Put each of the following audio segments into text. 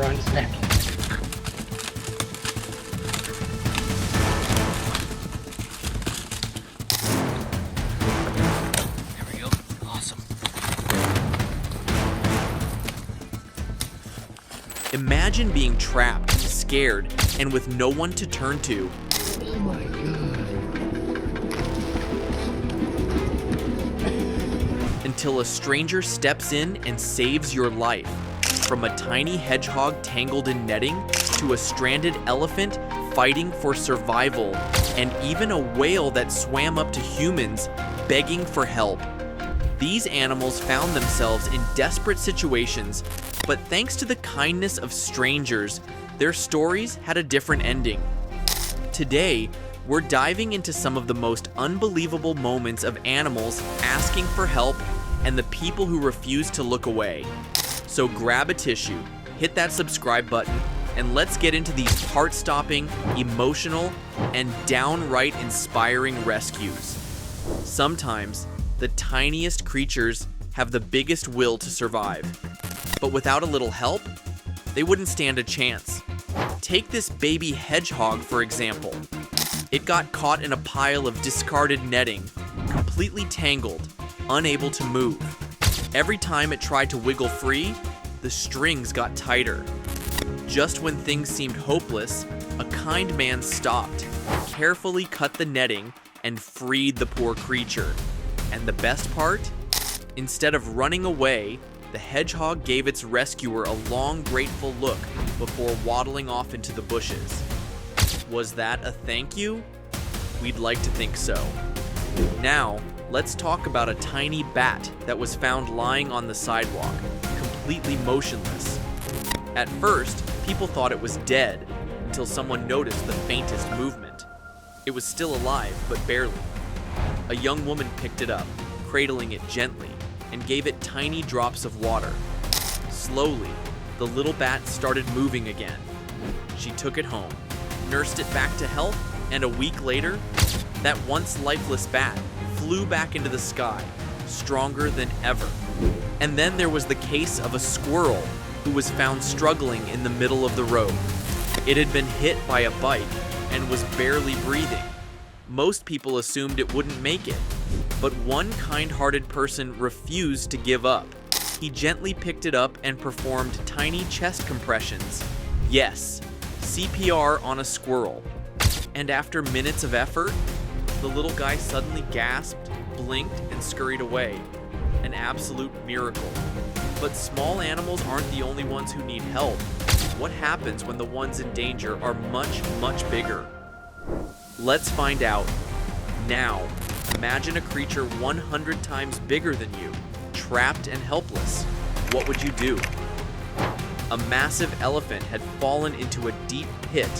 around his neck. There we go. Awesome. Imagine being trapped, scared, and with no one to turn to. Oh my god. Until a stranger steps in and saves your life. From a tiny hedgehog tangled in netting, to a stranded elephant fighting for survival, and even a whale that swam up to humans begging for help. These animals found themselves in desperate situations, but thanks to the kindness of strangers, their stories had a different ending. Today, we're diving into some of the most unbelievable moments of animals asking for help and the people who refuse to look away. So grab a tissue, hit that subscribe button, and let's get into these heart-stopping, emotional, and downright inspiring rescues. Sometimes, the tiniest creatures have the biggest will to survive. But without a little help, they wouldn't stand a chance. Take this baby hedgehog, for example. It got caught in a pile of discarded netting, completely tangled, unable to move. Every time it tried to wiggle free, the strings got tighter. Just when things seemed hopeless, a kind man stopped, carefully cut the netting, and freed the poor creature. And the best part? Instead of running away, the hedgehog gave its rescuer a long, grateful look before waddling off into the bushes. Was that a thank you? We'd like to think so. Now, let's talk about a tiny bat that was found lying on the sidewalk, completely motionless. At first, people thought it was dead until someone noticed the faintest movement. It was still alive, but barely. A young woman picked it up, cradling it gently, and gave it tiny drops of water. Slowly, the little bat started moving again. She took it home, nursed it back to health, and a week later, that once lifeless bat flew back into the sky, stronger than ever. And then there was the case of a squirrel who was found struggling in the middle of the road. It had been hit by a bike and was barely breathing. Most people assumed it wouldn't make it, but one kind-hearted person refused to give up. He gently picked it up and performed tiny chest compressions. Yes, CPR on a squirrel. And after minutes of effort, the little guy suddenly gasped, blinked, and scurried away. An absolute miracle. But small animals aren't the only ones who need help. What happens when the ones in danger are much, much bigger? Let's find out. Now, imagine a creature 100 times bigger than you, trapped and helpless. What would you do? A massive elephant had fallen into a deep pit,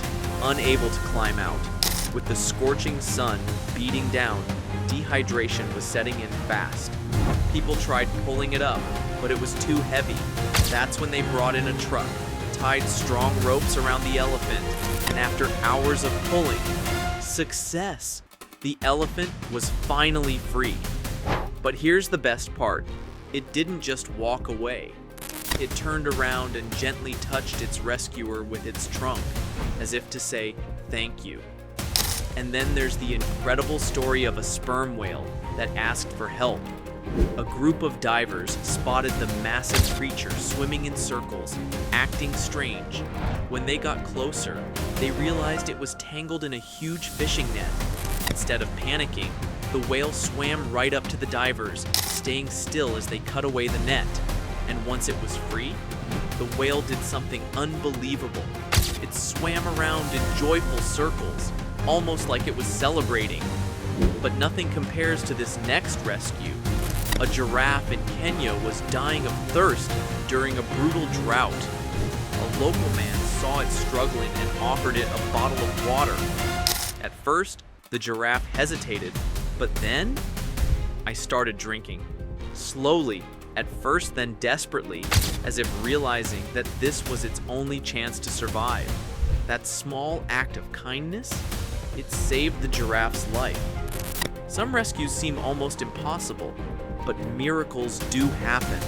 unable to climb out. With the scorching sun beating down, dehydration was setting in fast. People tried pulling it up, but it was too heavy. That's when they brought in a truck, tied strong ropes around the elephant, and after hours of pulling, success! The elephant was finally free. But here's the best part. It didn't just walk away. It turned around and gently touched its rescuer with its trunk, as if to say, thank you. And then there's the incredible story of a sperm whale that asked for help. A group of divers spotted the massive creature swimming in circles, acting strange. When they got closer, they realized it was tangled in a huge fishing net. Instead of panicking, the whale swam right up to the divers, staying still as they cut away the net. And once it was free, the whale did something unbelievable. It swam around in joyful circles, almost like it was celebrating. But nothing compares to this next rescue. A giraffe in Kenya was dying of thirst during a brutal drought. A local man saw it struggling and offered it a bottle of water. At first, the giraffe hesitated, but then I started drinking. Slowly, at first then desperately, as if realizing that this was its only chance to survive. That small act of kindness, it saved the giraffe's life. Some rescues seem almost impossible, but miracles do happen.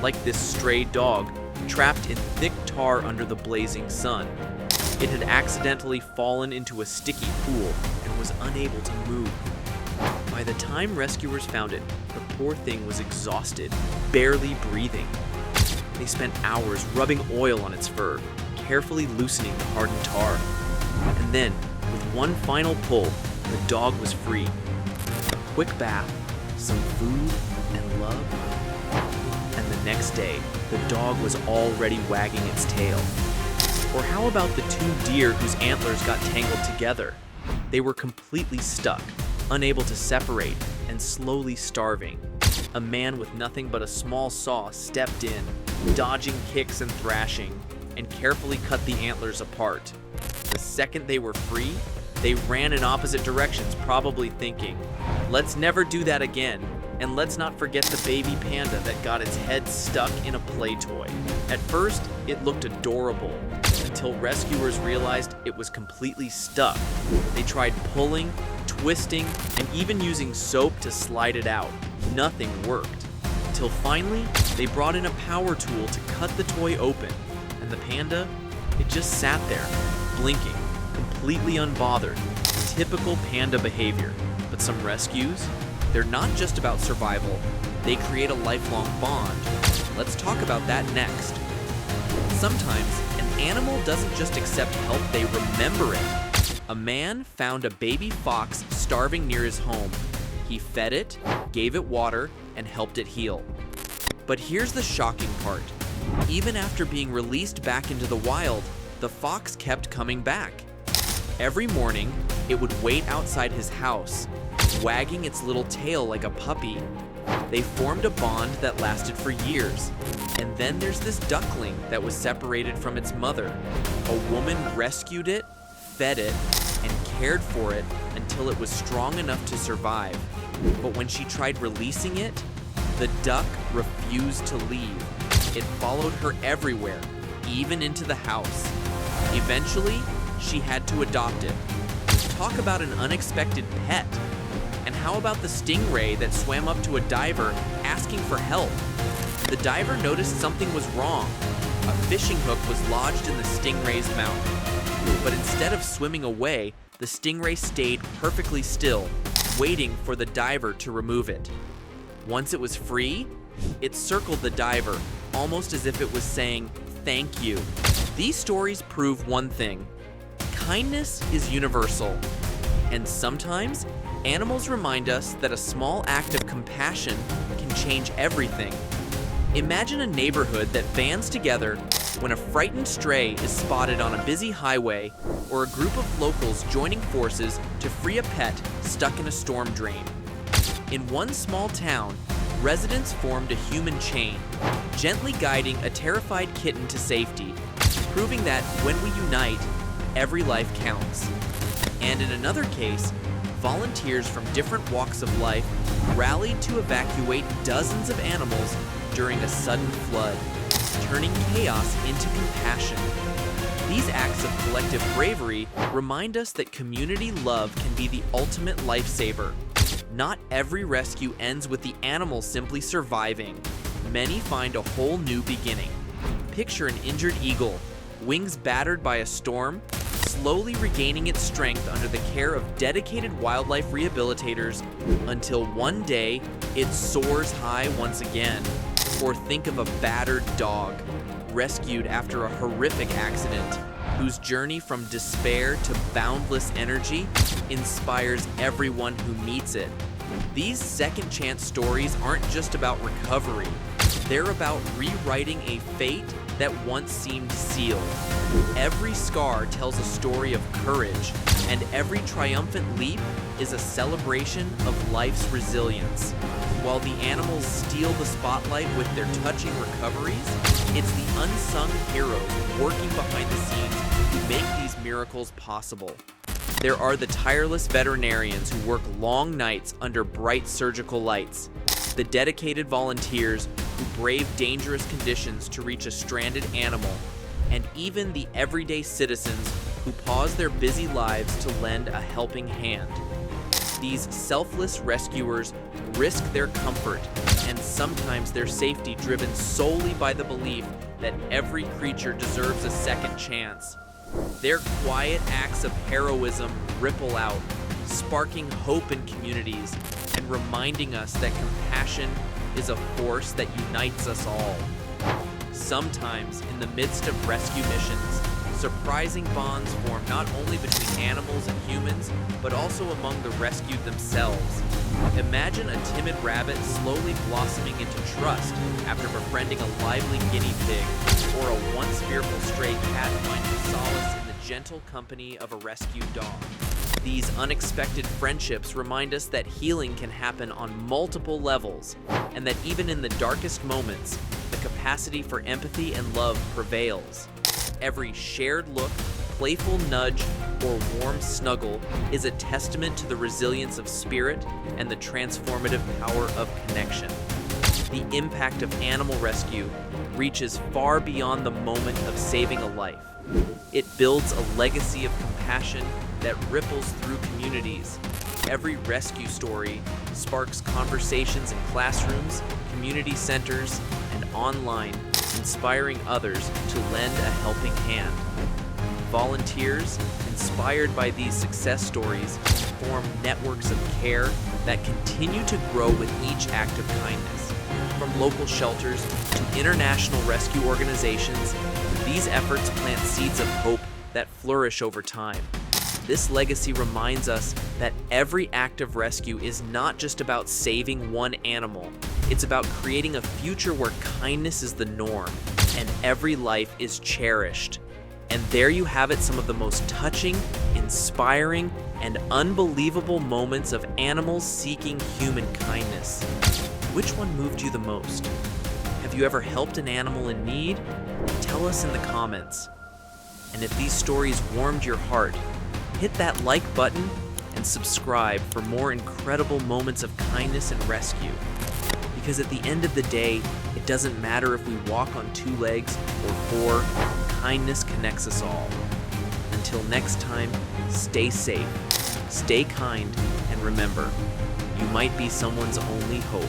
Like this stray dog trapped in thick tar under the blazing sun. It had accidentally fallen into a sticky pool and was unable to move. By the time rescuers found it, the poor thing was exhausted, barely breathing. They spent hours rubbing oil on its fur, carefully loosening the hardened tar. And then, with one final pull, the dog was free. A quick bath, some food, and love. And the next day, the dog was already wagging its tail. Or how about the two deer whose antlers got tangled together? They were completely stuck, unable to separate, and slowly starving. A man with nothing but a small saw stepped in, dodging kicks and thrashing, and carefully cut the antlers apart. The second they were free, they ran in opposite directions, probably thinking, "Let's never do that again, and let's not forget the baby panda that got its head stuck in a play toy." At first, it looked adorable, until rescuers realized it was completely stuck. They tried pulling, twisting, and even using soap to slide it out. Nothing worked. Till finally, they brought in a power tool to cut the toy open, and the panda, it just sat there, blinking, completely unbothered. Typical panda behavior. But some rescues, they're not just about survival, they create a lifelong bond. Let's talk about that next. Sometimes, an animal doesn't just accept help, they remember it. A man found a baby fox starving near his home. He fed it, gave it water, and helped it heal. But here's the shocking part. Even after being released back into the wild, the fox kept coming back. Every morning, it would wait outside his house, wagging its little tail like a puppy. They formed a bond that lasted for years. And then there's this duckling that was separated from its mother. A woman rescued it, fed it, and cared for it until it was strong enough to survive. But when she tried releasing it, the duck refused to leave. It followed her everywhere, even into the house. Eventually, she had to adopt it. Talk about an unexpected pet. And how about the stingray that swam up to a diver asking for help? The diver noticed something was wrong. A fishing hook was lodged in the stingray's mouth. But instead of swimming away, the stingray stayed perfectly still, waiting for the diver to remove it. Once it was free, it circled the diver, almost as if it was saying, "Thank you." These stories prove one thing. Kindness is universal. And sometimes, animals remind us that a small act of compassion can change everything. Imagine a neighborhood that bands together when a frightened stray is spotted on a busy highway, or a group of locals joining forces to free a pet stuck in a storm drain. In one small town, residents formed a human chain, gently guiding a terrified kitten to safety, proving that when we unite, every life counts. And in another case, volunteers from different walks of life rallied to evacuate dozens of animals during a sudden flood, turning chaos into compassion. These acts of collective bravery remind us that community love can be the ultimate lifesaver. Not every rescue ends with the animal simply surviving. Many find a whole new beginning. Picture an injured eagle, wings battered by a storm, slowly regaining its strength under the care of dedicated wildlife rehabilitators until one day it soars high once again. Or think of a battered dog, rescued after a horrific accident, whose journey from despair to boundless energy inspires everyone who meets it. These second chance stories aren't just about recovery. They're about rewriting a fate that once seemed sealed. Every scar tells a story of courage, and every triumphant leap is a celebration of life's resilience. While the animals steal the spotlight with their touching recoveries, it's the unsung heroes working behind the scenes who make these miracles possible. There are the tireless veterinarians who work long nights under bright surgical lights, the dedicated volunteers who brave dangerous conditions to reach a stranded animal, and even the everyday citizens who pause their busy lives to lend a helping hand. These selfless rescuers risk their comfort and sometimes their safety, driven solely by the belief that every creature deserves a second chance. Their quiet acts of heroism ripple out, sparking hope in communities and reminding us that compassion is a force that unites us all. Sometimes, in the midst of rescue missions, surprising bonds form not only between animals and humans, but also among the rescued themselves. Imagine a timid rabbit slowly blossoming into trust after befriending a lively guinea pig, or a once fearful stray cat finding solace in the gentle company of a rescued dog. These unexpected friendships remind us that healing can happen on multiple levels, and that even in the darkest moments, the capacity for empathy and love prevails. Every shared look, playful nudge, or warm snuggle is a testament to the resilience of spirit and the transformative power of connection. The impact of animal rescue reaches far beyond the moment of saving a life. It builds a legacy of compassion that ripples through communities. Every rescue story sparks conversations in classrooms, community centers, and online, inspiring others to lend a helping hand. Volunteers, inspired by these success stories, form networks of care that continue to grow with each act of kindness. From local shelters to international rescue organizations, these efforts plant seeds of hope that flourish over time. This legacy reminds us that every act of rescue is not just about saving one animal. It's about creating a future where kindness is the norm and every life is cherished. And there you have it, some of the most touching, inspiring, and unbelievable moments of animals seeking human kindness. Which one moved you the most? Have you ever helped an animal in need? Tell us in the comments. And if these stories warmed your heart, hit that like button and subscribe for more incredible moments of kindness and rescue. Because at the end of the day, it doesn't matter if we walk on 2 legs or 4, kindness connects us all. Until next time, stay safe, stay kind, and remember, you might be someone's only hope.